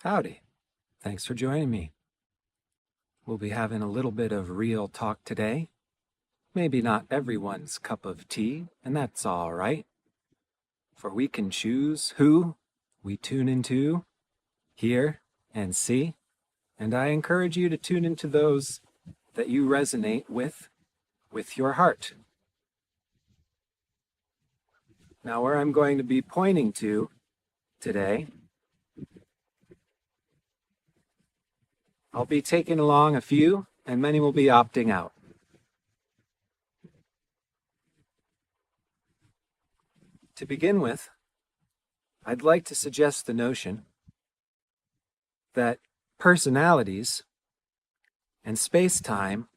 Howdy. Thanks for joining me. We'll be having a little bit of real talk today. Maybe not everyone's cup of tea, and that's all right. For we can choose who we tune into, hear, and see. And I encourage you to tune into those that you resonate with your heart. Now, where I'm going to be pointing to today, I'll be taking along a few, and many will be opting out. To begin with, I'd like to suggest the notion that personalities and space-time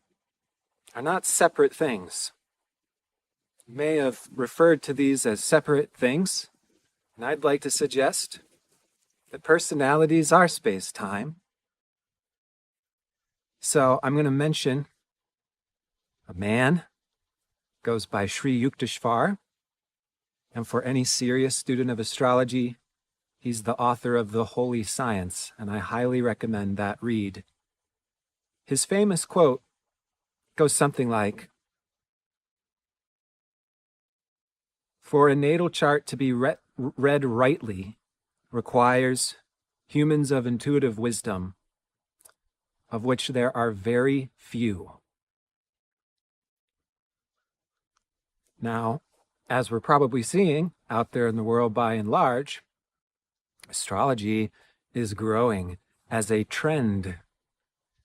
are not separate things. You may have referred to these as separate things, and I'd like to suggest that personalities are space-time. So I'm going to mention a man, goes by Sri Yukteswar, and for any serious student of astrology, he's the author of The Holy Science, and I highly recommend that read. His famous quote goes something like, "For a natal chart to be read rightly requires humans of intuitive wisdom, of which there are very few." Now, as we're probably seeing out there in the world by and large, astrology is growing as a trend.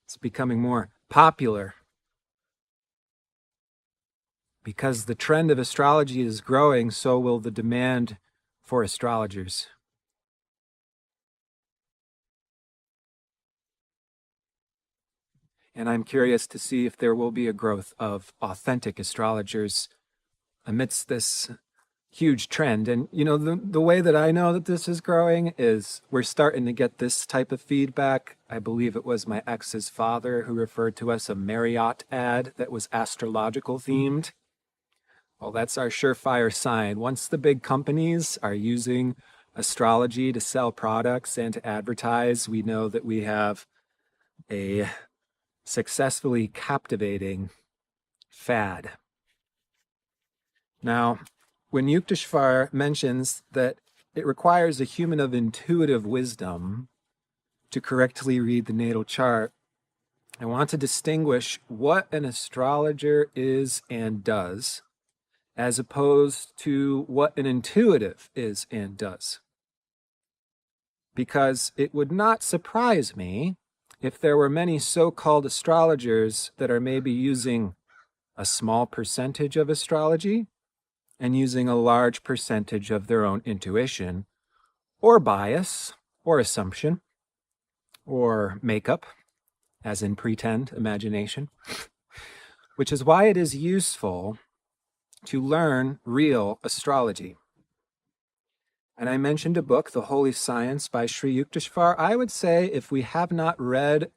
It's becoming more popular. Because the trend of astrology is growing, so will the demand for astrologers. And I'm curious to see if there will be a growth of authentic astrologers amidst this huge trend. And, you know, the way that I know that this is growing is we're starting to get this type of feedback. I believe it was my ex's father who referred to us a Marriott ad that was astrological themed. Well, that's our surefire sign. Once the big companies are using astrology to sell products and to advertise, we know that we have a successfully captivating fad. Now, when Yukteswar mentions that it requires a human of intuitive wisdom to correctly read the natal chart, I want to distinguish what an astrologer is and does, as opposed to what an intuitive is and does. Because it would not surprise me if there were many so-called astrologers that are maybe using a small percentage of astrology and using a large percentage of their own intuition, or bias, or assumption, or makeup, as in pretend imagination, which is why it is useful to learn real astrology. And I mentioned a book, The Holy Science by Sri Yukteswar. I would say if we have not read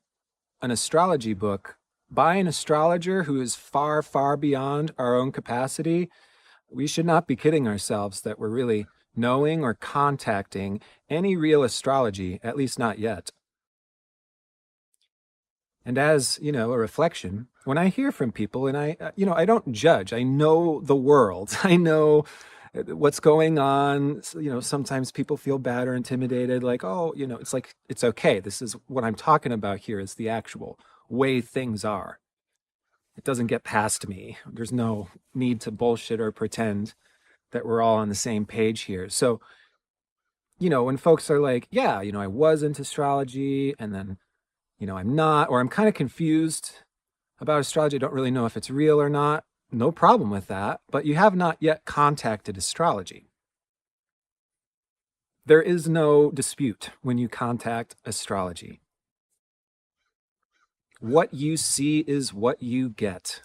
an astrology book by an astrologer who is far, far beyond our own capacity, we should not be kidding ourselves that we're really knowing or contacting any real astrology, at least not yet. And as, you know, a reflection, when I hear from people, and I don't judge, I know the world, I know what's going on. You know, sometimes people feel bad or intimidated, like, oh, you know, it's like, it's okay. This is what I'm talking about here is the actual way things are. It doesn't get past me. There's no need to bullshit or pretend that we're all on the same page here. So, you know, when folks are like, yeah, you know, I was into astrology and then, you know, I'm not, or I'm kind of confused about astrology, I don't really know if it's real or not, no problem with that, but you have not yet contacted astrology. There is no dispute when you contact astrology. What you see is what you get.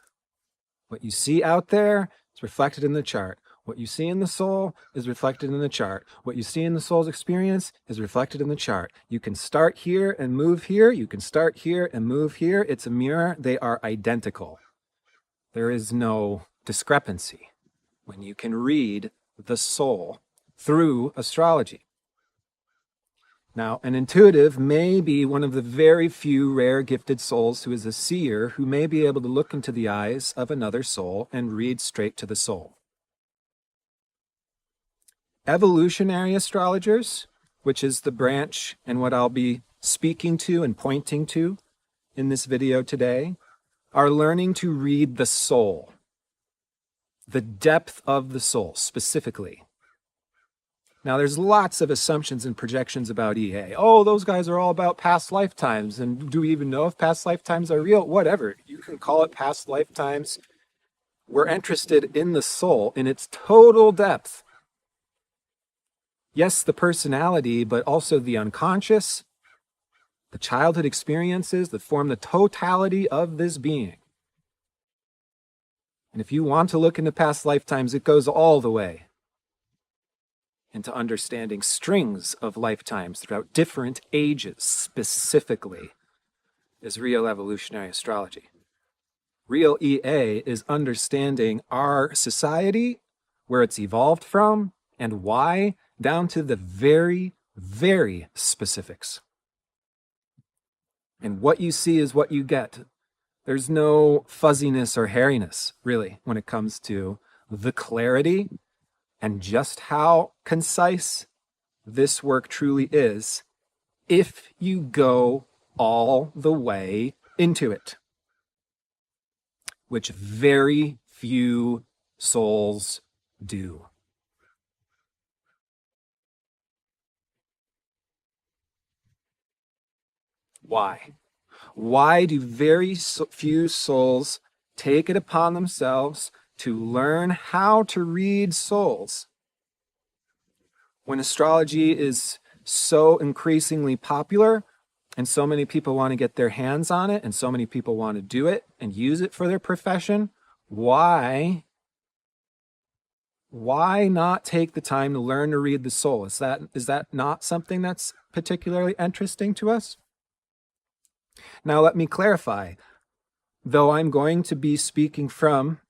What you see out there is reflected in the chart. What you see in the soul is reflected in the chart. What you see in the soul's experience is reflected in the chart. You can start here and move here. You can start here and move here. It's a mirror. They are identical. There is no discrepancy when you can read the soul through astrology. Now, an intuitive may be one of the very few rare gifted souls who is a seer, who may be able to look into the eyes of another soul and read straight to the soul. Evolutionary astrologers, which is the branch and what I'll be speaking to and pointing to in this video today, are learning to read the soul, the depth of the soul specifically. Now, there's lots of assumptions and projections about EA. Oh, those guys are all about past lifetimes. And do we even know if past lifetimes are real? Whatever. You can call it past lifetimes. We're interested in the soul, in its total depth. Yes, the personality, but also the unconscious, the childhood experiences that form the totality of this being. And if you want to look into past lifetimes, it goes all the way into understanding strings of lifetimes throughout different ages specifically, is real evolutionary astrology. Real EA is understanding our society, where it's evolved from, and why, down to the very, very specifics. And what you see is what you get. There's no fuzziness or hairiness, really, when it comes to the clarity and just how concise this work truly is if you go all the way into it, which very few souls do. Why? Why do very few souls take it upon themselves to learn how to read souls when astrology is so increasingly popular and so many people want to get their hands on it and so many people want to do it and use it for their profession? Why not take the time to learn to read the soul? Is that not something that's particularly interesting to us? Now, let me clarify. Though I'm going to be speaking from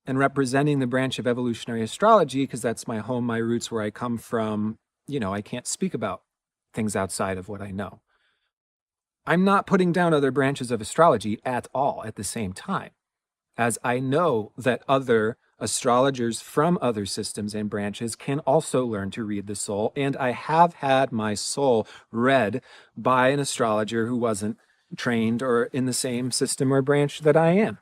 and representing the branch of evolutionary astrology, because that's my home, my roots, where I come from, I can't speak about things outside of what I know. I'm not putting down other branches of astrology at all at the same time, as I know that other astrologers from other systems and branches can also learn to read the soul, and I have had my soul read by an astrologer who wasn't trained or in the same system or branch that I am.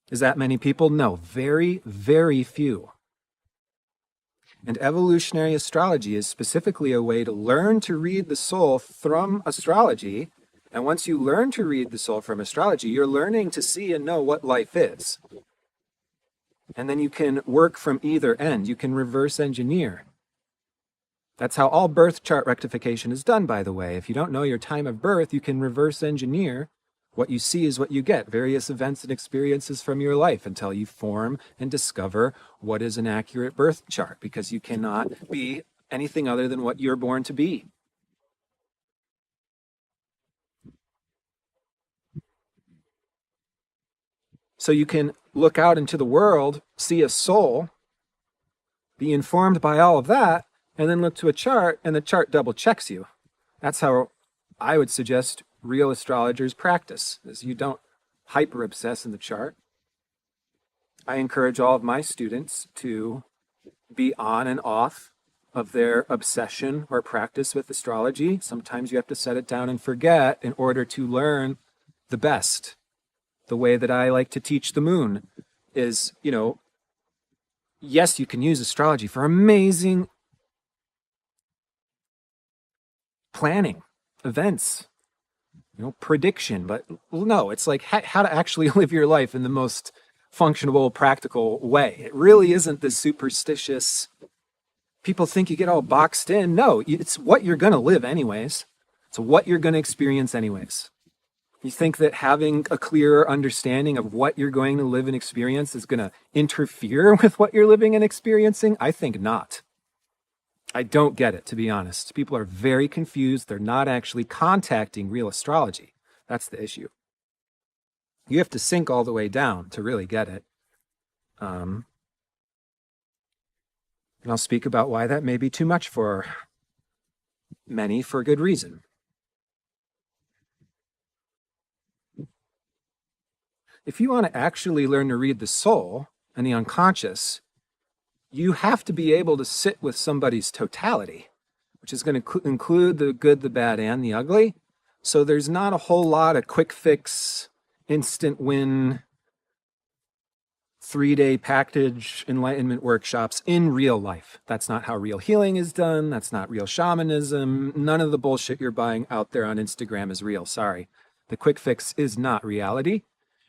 Is that many people? No, very, very few. And evolutionary astrology is specifically a way to learn to read the soul from astrology. And once you learn to read the soul from astrology, you're learning to see and know what life is. And then you can work from either end. You can reverse engineer. That's how all birth chart rectification is done, by the way. If you don't know your time of birth, you can reverse engineer. What you see is what you get, various events and experiences from your life until you form and discover what is an accurate birth chart, because you cannot be anything other than what you're born to be. So you can look out into the world, see a soul, be informed by all of that, and then look to a chart, and the chart double checks you. That's how I would suggest real astrologers practice, is you don't hyper obsess in the chart. I encourage all of my students to be on and off of their obsession or practice with astrology. Sometimes you have to set it down and forget in order to learn the best. The way that I like to teach the moon is, yes, you can use astrology for amazing planning, events, prediction, but no, it's like how to actually live your life in the most functional, practical way. It really isn't this superstitious, people think you get all boxed in. No, it's what you're going to live anyways. It's what you're going to experience anyways. You think that having a clearer understanding of what you're going to live and experience is going to interfere with what you're living and experiencing? I think not. I don't get it, to be honest. People are very confused. They're not actually contacting real astrology. That's the issue. You have to sink all the way down to really get it. And I'll speak about why that may be too much for many for good reason. If you want to actually learn to read the soul and the unconscious, you have to be able to sit with somebody's totality, which is going to include the good, the bad, and the ugly. So there's not a whole lot of quick fix, instant win, 3-day package enlightenment workshops in real life. That's not how real healing is done. That's not real shamanism. None of the bullshit you're buying out there on Instagram is real. Sorry. The quick fix is not reality.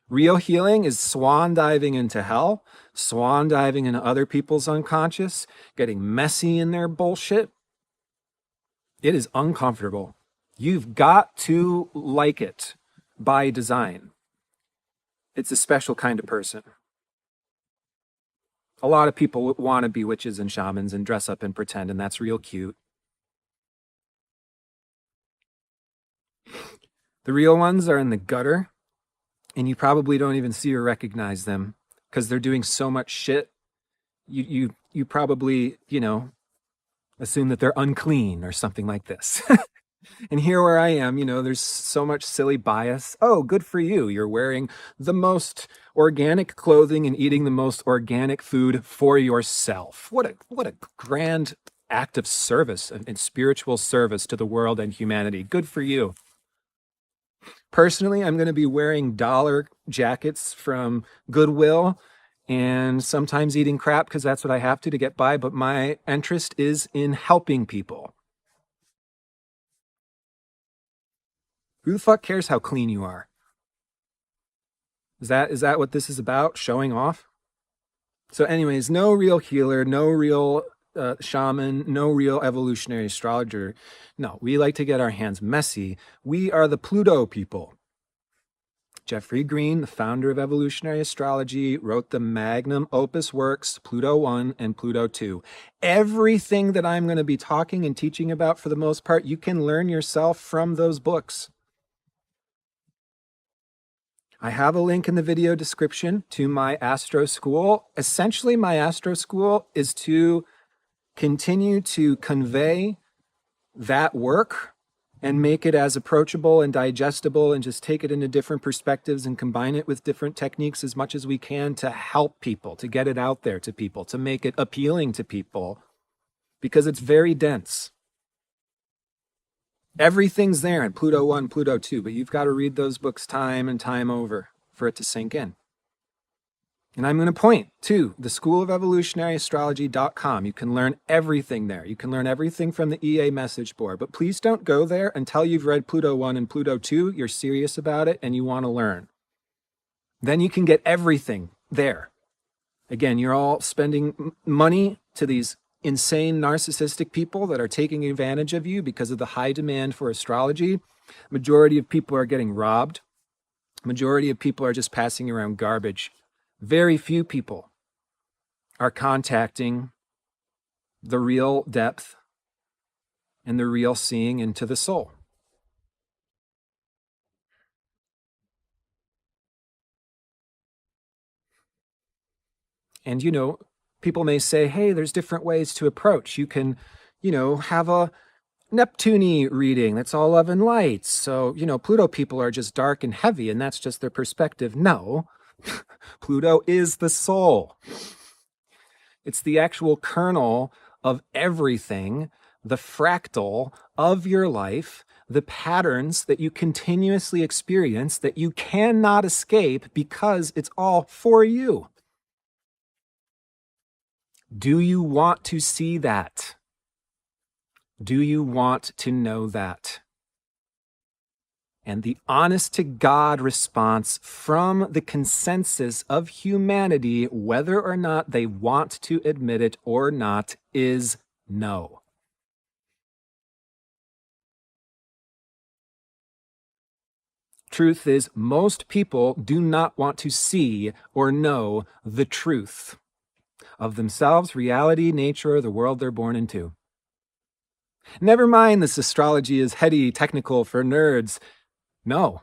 Real healing is swan diving into hell, swan diving into other people's unconscious, getting messy in their bullshit. It is uncomfortable. You've got to like it by design. It's a special kind of person. A lot of people want to be witches and shamans and dress up and pretend, and that's real cute. The real ones are in the gutter, and you probably don't even see or recognize them because they're doing so much shit. You probably, assume that they're unclean or something like this. And here where I am, there's so much silly bias. Oh, good for you. You're wearing the most organic clothing and eating the most organic food for yourself. What a grand act of service and spiritual service to the world and humanity. Good for you. Personally, I'm going to be wearing dollar jackets from Goodwill and sometimes eating crap because that's what I have to get by. But my interest is in helping people. Who the fuck cares how clean you are? Is that what this is about? Showing off? So anyways, no real healer, no real shaman, no real evolutionary astrologer. No, we like to get our hands messy. We are the Pluto people. Jeffrey Green, the founder of Evolutionary Astrology, wrote the magnum opus works, Pluto 1 and Pluto 2. Everything that I'm going to be talking and teaching about, for the most part, you can learn yourself from those books. I have a link in the video description to my Astro School. Essentially, my Astro School is to continue to convey that work and make it as approachable and digestible and just take it into different perspectives and combine it with different techniques as much as we can to help people, to get it out there to people, to make it appealing to people, because it's very dense. Everything's there in Pluto 1, Pluto 2, but you've got to read those books time and time over for it to sink in. And I'm going to point to the schoolofelvolutionaryastrology.com. You can learn everything there. You can learn everything from the EA message board, but please don't go there until you've read Pluto 1 and Pluto 2. You're serious about it and you want to learn. Then you can get everything there. Again, you're all spending money to these insane narcissistic people that are taking advantage of you because of the high demand for astrology. Majority of people are getting robbed. Majority of people are just passing around garbage. Very few people are contacting the real depth and the real seeing into the soul. And, people may say, hey, there's different ways to approach. You can, have a Neptune reading that's all love and light. So, Pluto people are just dark and heavy, and that's just their perspective. No, Pluto is the soul. It's the actual kernel of everything, the fractal of your life, the patterns that you continuously experience that you cannot escape because it's all for you. Do you want to see that? Do you want to know that? And the honest to God response from the consensus of humanity, whether or not they want to admit it or not, is no. Truth is, most people do not want to see or know the truth of themselves, reality, nature, or the world they're born into. Never mind this astrology is heady, technical for nerds. No.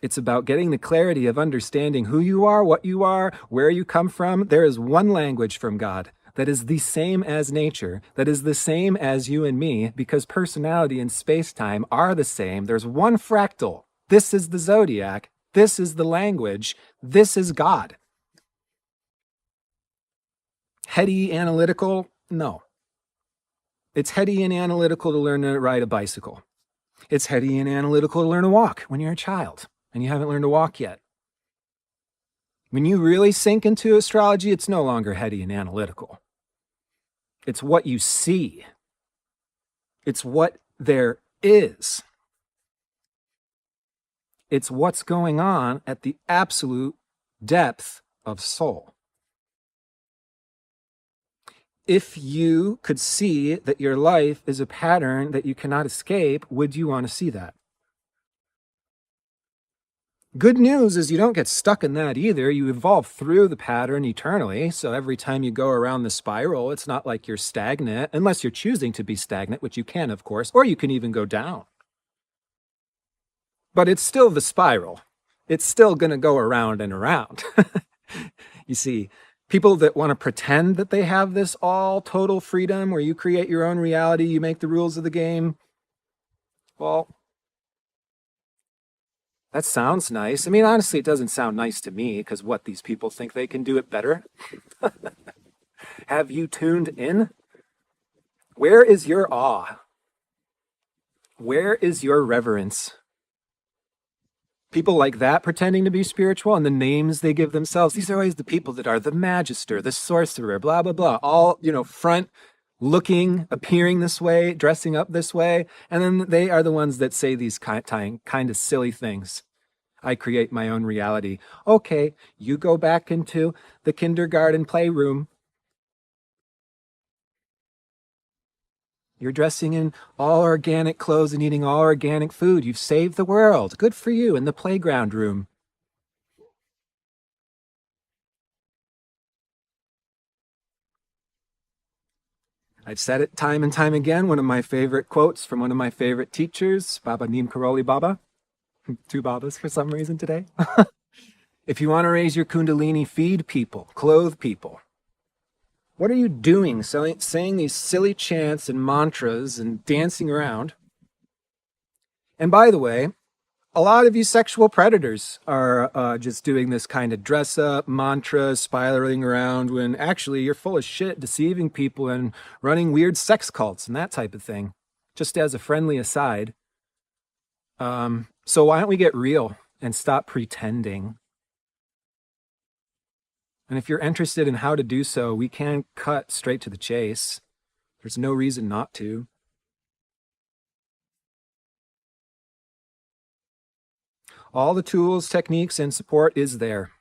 It's about getting the clarity of understanding who you are, what you are, where you come from. There is one language from God. that is the same as nature, that is the same as you and me, because personality and space-time are the same. There's one fractal. This is the zodiac. This is the language. This is God. Heady, analytical? No. It's heady and analytical to learn to ride a bicycle. It's heady and analytical to learn to walk when you're a child and you haven't learned to walk yet. When you really sink into astrology, it's no longer heady and analytical. It's what you see. It's what there is. It's what's going on at the absolute depth of soul. If you could see that your life is a pattern that you cannot escape, would you want to see that? Good news is you don't get stuck in that either. You evolve through the pattern eternally. So every time you go around the spiral, it's not like you're stagnant, unless you're choosing to be stagnant, which you can, of course, or you can even go down. But it's still the spiral. It's still going to go around and around. You see, people that want to pretend that they have this all total freedom where you create your own reality, you make the rules of the game, well, that sounds nice. I mean, honestly, it doesn't sound nice to me because what, these people think they can do it better? Have you tuned in? Where is your awe? Where is your reverence? People like that pretending to be spiritual and the names they give themselves, these are always the people that are the magister, the sorcerer, blah, blah, blah, all, front looking, appearing this way, dressing up this way. And then they are the ones that say these kind of silly things. I create my own reality. Okay, you go back into the kindergarten playroom. You're dressing in all organic clothes and eating all organic food. You've saved the world. Good for you in the playground room. I've said it time and time again. One of my favorite quotes from one of my favorite teachers, Baba Neem Karoli Baba. Two Babas for some reason today. If you want to raise your kundalini, feed people, clothe people. What are you doing saying these silly chants and mantras and dancing around? And by the way, a lot of you sexual predators are just doing this kind of dress up, mantra, spiraling around when actually you're full of shit, deceiving people and running weird sex cults and that type of thing. Just as a friendly aside. So why don't we get real and stop pretending? And if you're interested in how to do so, we can cut straight to the chase. There's no reason not to. All the tools, techniques, and support is there.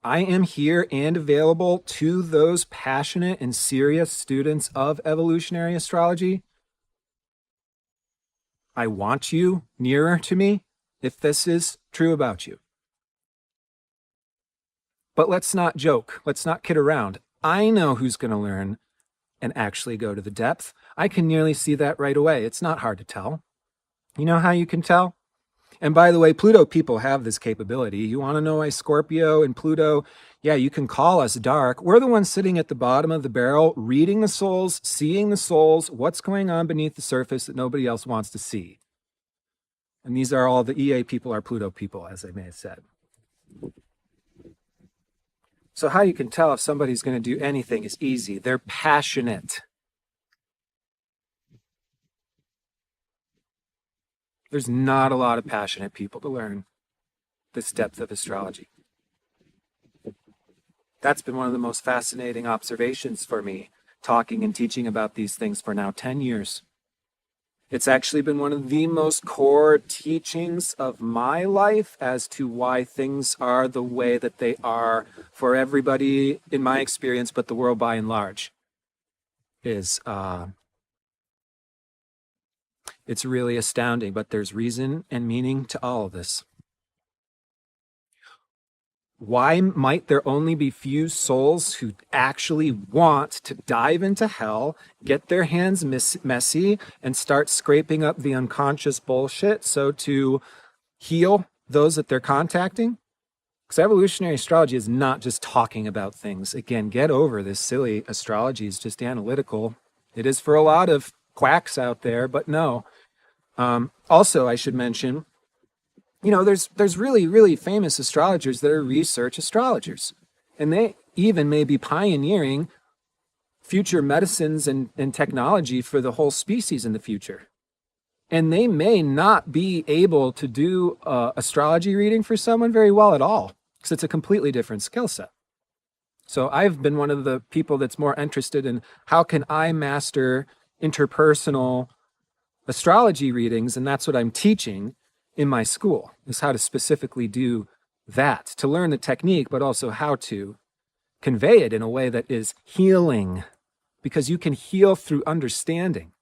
I am here and available to those passionate and serious students of evolutionary astrology. I want you nearer to me if this is true about you. But let's not joke. Let's not kid around. I know who's going to learn and actually go to the depth. I can nearly see that right away. It's not hard to tell. You know how you can tell? And by the way, Pluto people have this capability. You want to know why Scorpio and Pluto, yeah, you can call us dark. We're the ones sitting at the bottom of the barrel, reading the souls, seeing the souls, what's going on beneath the surface that nobody else wants to see. And these are all the EA people are Pluto people, as I may have said. So how you can tell if somebody's going to do anything is easy. They're passionate. There's not a lot of passionate people to learn this depth of astrology. That's been one of the most fascinating observations for me, talking and teaching about these things for now 10 years. It's actually been one of the most core teachings of my life as to why things are the way that they are for everybody, in my experience, but the world by and large. It's really astounding, but there's reason and meaning to all of this. Why might there only be few souls who actually want to dive into hell, get their hands messy, and start scraping up the unconscious bullshit so to heal those that they're contacting? Because evolutionary astrology is not just talking about things. Again, get over this silly astrology is just analytical. It is for a lot of quacks out there, but no. Also, I should mention, there's really, really famous astrologers that are research astrologers. And they even may be pioneering future medicines and technology for the whole species in the future. And they may not be able to do astrology reading for someone very well at all, because it's a completely different skill set. So I've been one of the people that's more interested in how can I master interpersonal astrology readings, and that's what I'm teaching in my school, is how to specifically do that, to learn the technique, but also how to convey it in a way that is healing, because you can heal through understanding.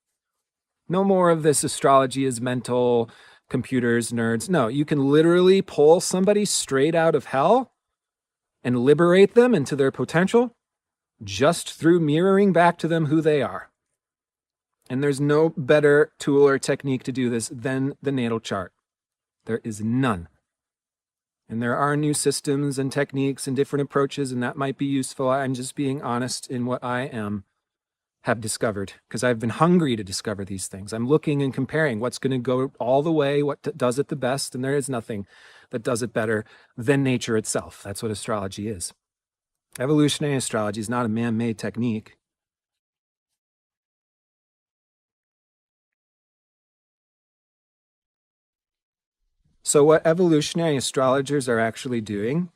No more of this astrology is mental, computers, nerds. No, you can literally pull somebody straight out of hell and liberate them into their potential just through mirroring back to them who they are. And there's no better tool or technique to do this than the natal chart. There is none. And there are new systems and techniques and different approaches, and that might be useful. I'm just being honest in what I have discovered, because I've been hungry to discover these things. I'm looking and comparing what's going to go all the way, what does it the best, and there is nothing that does it better than nature itself. That's what astrology is. Evolutionary astrology is not a man-made technique. So what evolutionary astrologers are actually doing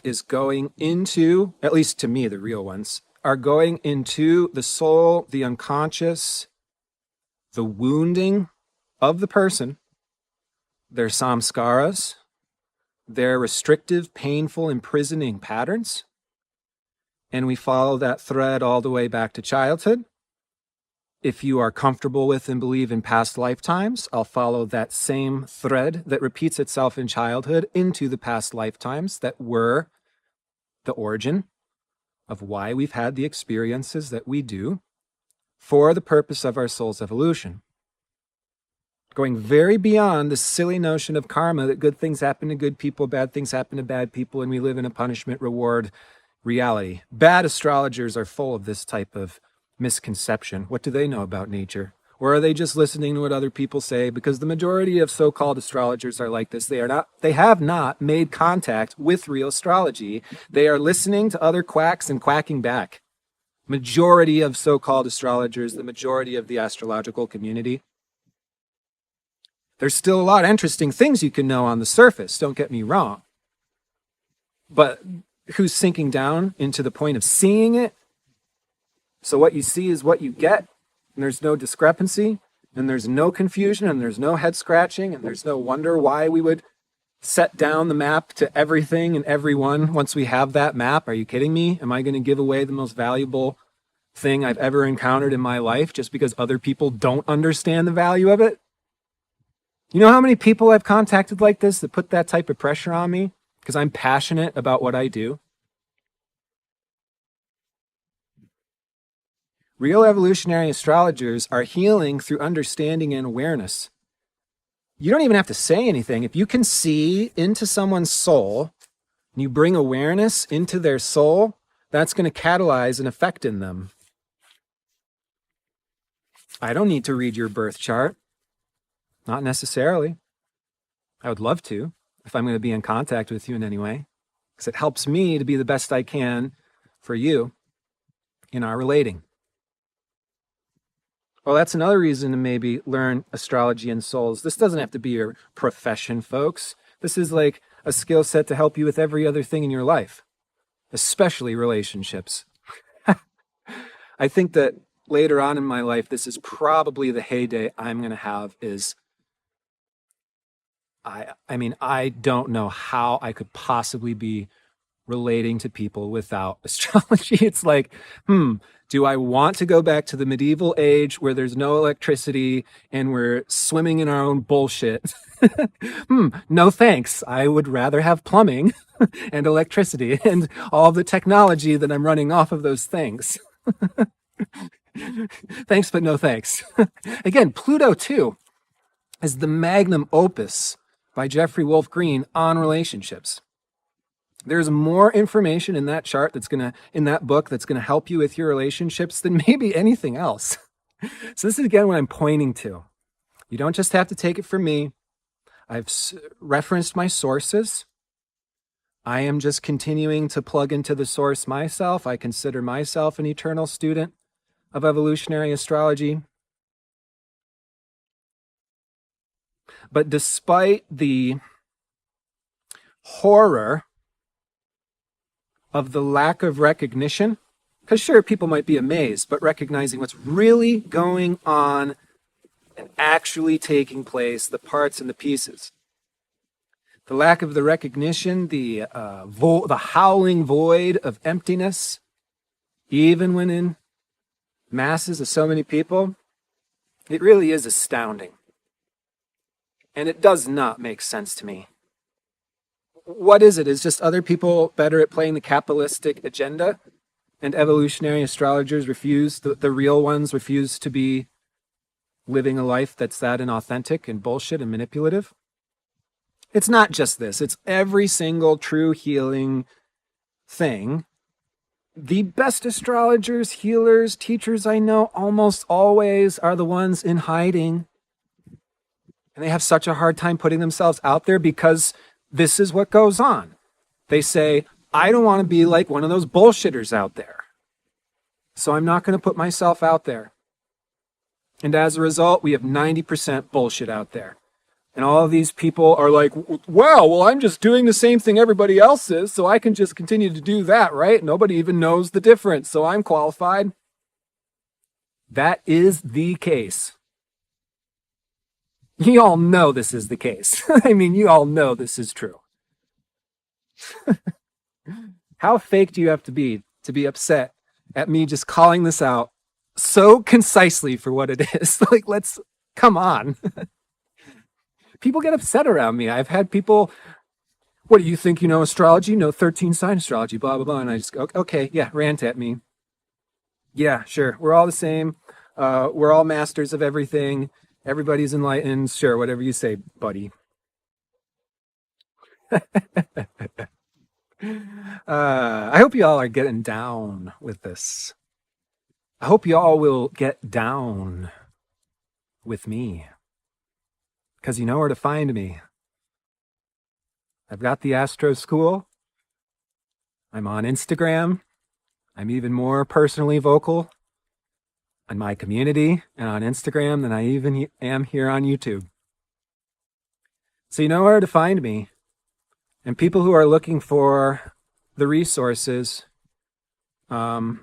is going into, at least to me, the real ones, are going into the soul, the unconscious, the wounding of the person, their samskaras, their restrictive, painful, imprisoning patterns. And we follow that thread all the way back to childhood. If you are comfortable with and believe in past lifetimes, I'll follow that same thread that repeats itself in childhood into the past lifetimes that were the origin of why we've had the experiences that we do for the purpose of our soul's evolution. Going very beyond the silly notion of karma, that good things happen to good people, bad things happen to bad people, and we live in a punishment-reward reality. Bad astrologers are full of this type of misconception. What do they know about nature? Or are they just listening to what other people say? Because the majority of so-called astrologers are like this. They have not made contact with real astrology. They are listening to other quacks and quacking back. Majority of so-called astrologers, the majority of the astrological community. There's still a lot of interesting things you can know on the surface, don't get me wrong. But who's sinking down into the point of seeing it? So what you see is what you get. And there's no discrepancy, and there's no confusion, and there's no head scratching, and there's no wonder why we would set down the map to everything and everyone once we have that map. Are you kidding me? Am I going to give away the most valuable thing I've ever encountered in my life just because other people don't understand the value of it? You know how many people I've contacted like this that put that type of pressure on me because I'm passionate about what I do? Real evolutionary astrologers are healing through understanding and awareness. You don't even have to say anything. If you can see into someone's soul and you bring awareness into their soul, that's going to catalyze an effect in them. I don't need to read your birth chart. Not necessarily. I would love to, if I'm going to be in contact with you in any way, because it helps me to be the best I can for you in our relating. Well, that's another reason to maybe learn astrology and souls. This doesn't have to be your profession, folks. This is like a skill set to help you with every other thing in your life, especially relationships. I think that later on in my life, this is probably the heyday I'm going to have is, I don't know how I could possibly be relating to people without astrology. It's like, do I want to go back to the medieval age where there's no electricity and we're swimming in our own bullshit? No thanks. I would rather have plumbing and electricity and all the technology that I'm running off of those things. Thanks, but no thanks. Again, Pluto too is the magnum opus by Jeffrey Wolf Green on relationships. There's more information in that chart in that book that's gonna help you with your relationships than maybe anything else. So this is again what I'm pointing to. You don't just have to take it from me. I've referenced my sources. I am just continuing to plug into the source myself. I consider myself an eternal student of evolutionary astrology. But despite the horror of the lack of recognition, because sure, people might be amazed, but recognizing what's really going on and actually taking place, the parts and the pieces. The lack of the recognition, the howling void of emptiness, even when in masses of so many people, it really is astounding. And it does not make sense to me. What is it? Is just other people better at playing the capitalistic agenda? And evolutionary astrologers refuse, the real ones refuse to be living a life that's that inauthentic and bullshit and manipulative? It's not just this. It's every single true healing thing. The best astrologers, healers, teachers I know almost always are the ones in hiding. And they have such a hard time putting themselves out there because this is what goes on. They say, I don't want to be like one of those bullshitters out there. So I'm not going to put myself out there. And as a result, we have 90% bullshit out there. And all of these people are like, wow, well, I'm just doing the same thing everybody else is, so I can just continue to do that, right? Nobody even knows the difference, so I'm qualified. That is the case. You all know this is the case. I mean, you all know this is true. How fake do you have to be upset at me just calling this out so concisely for what it is? Like, come on. People get upset around me. I've had people, what do you think you know astrology? No, 13 sign astrology, blah, blah, blah. And I just go, okay, yeah, rant at me. Yeah, sure. We're all the same. We're all masters of everything. Everybody's enlightened. Sure, whatever you say, buddy. I hope you all are getting down with this. I hope you all will get down with me. Because you know where to find me. I've got the Astro School. I'm on Instagram. I'm even more personally vocal on my community and on Instagram than I even am here on YouTube. So you know where to find me. And people who are looking for the resources, the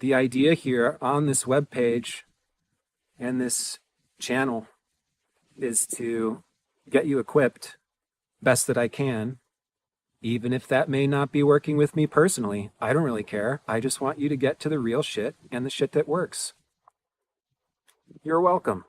idea here on this webpage and this channel is to get you equipped best that I can, even if that may not be working with me personally. I don't really care. I just want you to get to the real shit and the shit that works. You're welcome.